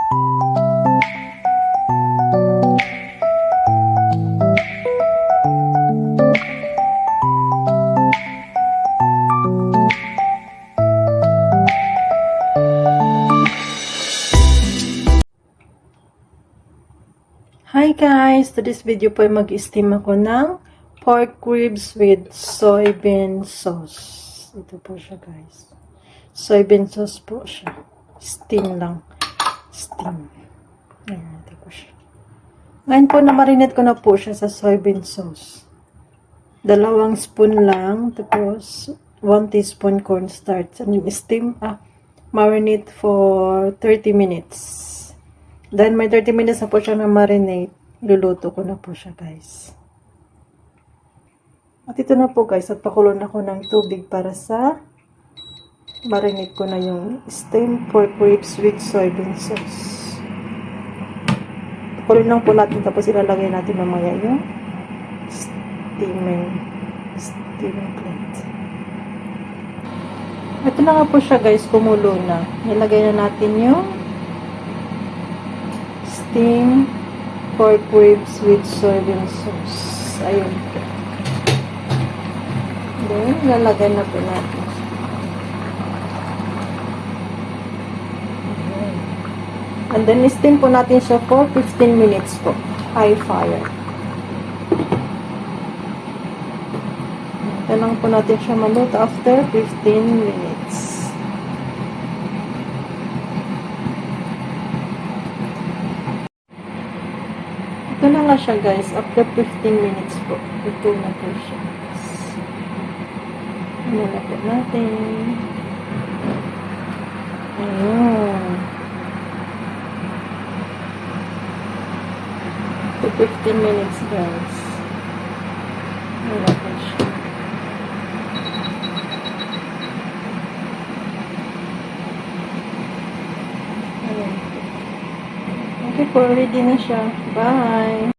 Hi guys! Today's video po ay mag-steam ako ng pork ribs with soybean sauce. Ito po siya guys. Soybean sauce po siya. Steam lang. Steam. Ayan, ito po siya. Ngayon po na-marinate ko na po siya sa soybean sauce. 2 spoon lang. Tapos 1 teaspoon cornstarch. And steam, marinate for 30 minutes. Then, may 30 minutes na po siya na marinate. Luluto ko na po siya, guys. At ito na po, guys. At pakulo na ko ng tubig para sa marinate ko na yung steamed pork ribs with soybean sauce. Pakulo lang po natin. Tapos ilalagay natin mamaya yung steaming plate. Ito na nga po siya, guys. Kumulo na. Nilagay na natin yung steamed pork ribs with soybean sauce. Ayun po. Then, lalagay na po natin. Ayan. And then, steam po natin siya for 15 minutes po. High fire. Ito lang po natin siya maluto after 15 minutes. Ito na nga siya guys, after 15 minutes po, ito na po siya. Ano na po natin. Ayan. After 15 minutes guys. Ano na po siya. Ayan. Okay po, ready na siya. Bye!